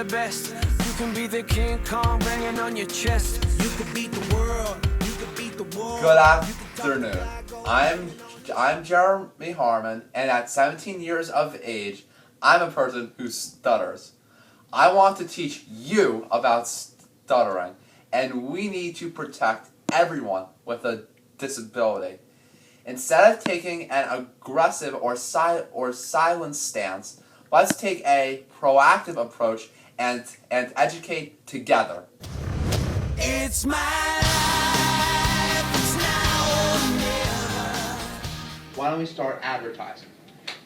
best. You can be the King Kong banging on your chest. You could beat the world. You could beat the world. Good afternoon. I'm Jeremy Harmon, and at 17 years of age, I'm a person who stutters. I want to teach you about stuttering, and we need to protect everyone with a disability. Instead of taking an aggressive or silent stance, let's take a proactive approach and educate together. It's my life, it's now or never. Why don't we start advertising?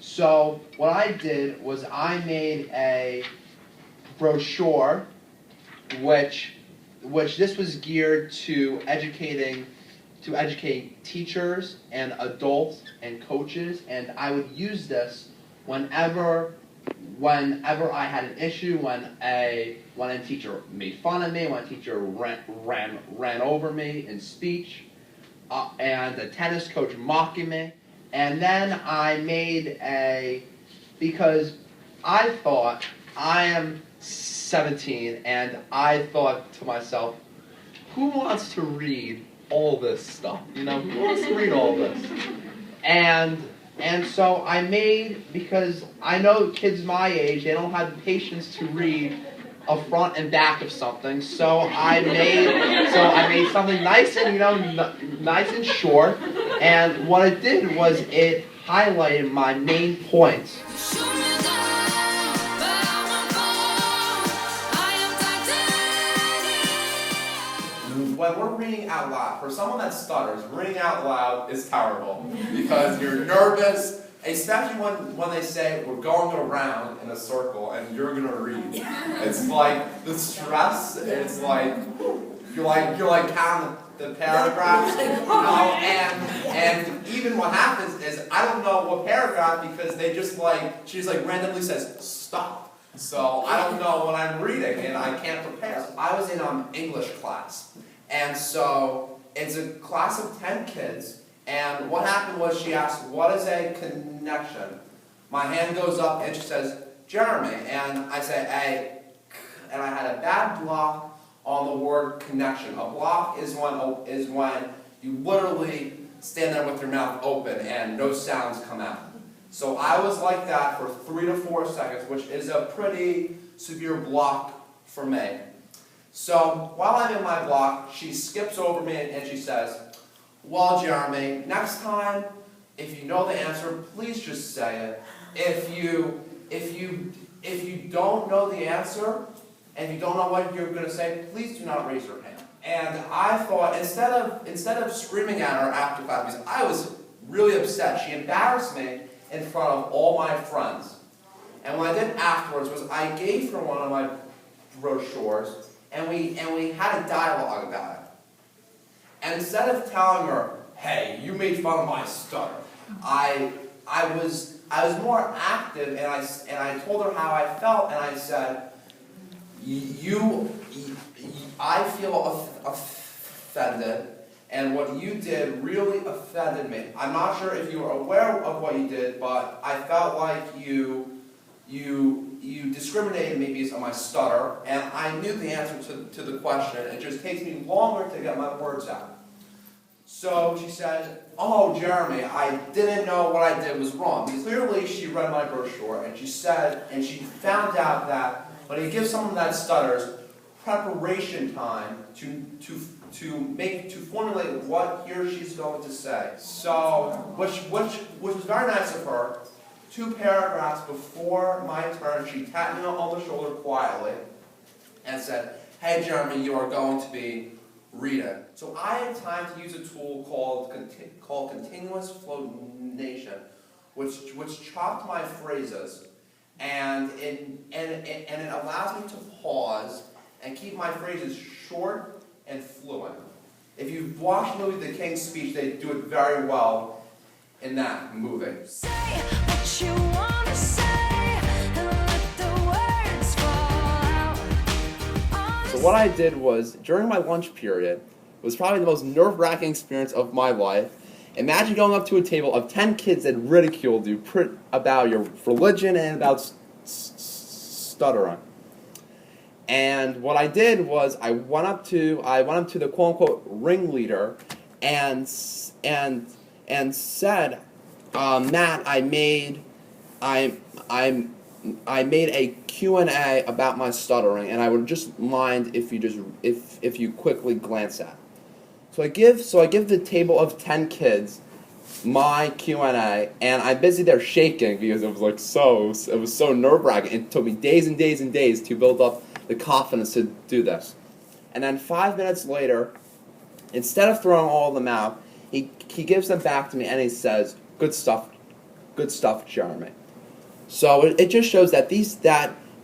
So what I did was I made a brochure which this was geared to educate teachers and adults and coaches, and I would use this whenever I had an issue, when a teacher made fun of me, when a teacher ran over me in speech, and a tennis coach mocking me. And then I made because I thought, I am 17, and I thought to myself, who wants to read all this stuff? Who wants to read all this? And so I made, because I know kids my age, they don't have the patience to read a front and back of something. So I made something nice and nice and short. And what it did was it highlighted my main points. When we're reading out loud, for someone that stutters, reading out loud is terrible because you're nervous, especially when they say we're going around in a circle and you're gonna read. It's like the stress. It's like you're like counting the paragraphs, and even what happens is I don't know what paragraph because she just randomly says stop. So I don't know what I'm reading and I can't prepare. I was in English class. And so it's a class of 10 kids, and what happened was she asked, what is a connection? My hand goes up and she says, Jeremy, and I say, A, and I had a bad block on the word connection. A block is when you literally stand there with your mouth open and no sounds come out. So I was like that for 3 to 4 seconds, which is a pretty severe block for me. So while I'm in my block, she skips over me and she says, well, Jeremy, next time, if you know the answer, please just say it. If you don't know the answer, and you don't know what you're going to say, please do not raise your hand. And I thought, instead of screaming at her after class, because I was really upset, she embarrassed me in front of all my friends. And what I did afterwards was I gave her one of my brochures, and we had a dialogue about it. And instead of telling her, hey, you made fun of my stutter, I was more active, and I told her how I felt, and I said, I feel offended, and what you did really offended me. I'm not sure if you were aware of what you did, but I felt like you discriminated me because of my stutter, and I knew the answer to the question. It just takes me longer to get my words out. So she said, oh, Jeremy, I didn't know what I did was wrong. Clearly, she read my brochure, and she found out that when you give someone that stutters preparation time to formulate what he or she's going to say. So, which was very nice of her. 2 paragraphs before my turn, she tapped me on the shoulder quietly and said, hey, Jeremy, you are going to be reading. So I had time to use a tool called continuous phonation, which chopped my phrases, and it allows me to pause and keep my phrases short and fluent. If you've watched the movie The King's Speech, they do it very well in that movie. Say what you wanna say and let the words fall out. So what I did was, during my lunch period, was probably the most nerve-wracking experience of my life. Imagine going up to a table of 10 kids that ridiculed you about your religion and about stuttering. And what I did was I went up to the quote unquote ringleader and said, Matt, I made a Q&A about my stuttering, and I would just mind if you quickly glance at it. So I give the table of 10 kids my Q&A, and I'm busy there shaking because it was so nerve-wracking. It took me days and days and days to build up the confidence to do this. And then 5 minutes later, instead of throwing all of them out, he gives them back to me and he says, good stuff, Jeremy. So it just shows that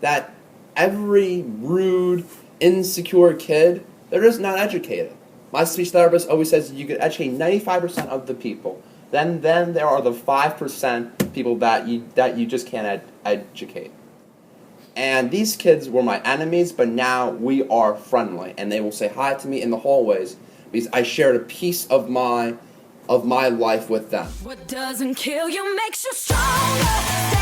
that every rude, insecure kid, they're just not educated. My speech therapist always says you can educate 95% of the people. Then there are the 5% people that you just can't educate. And these kids were my enemies, but now we are friendly, and they will say hi to me in the hallways because I shared a piece of my life with them. What doesn't kill you makes you stronger.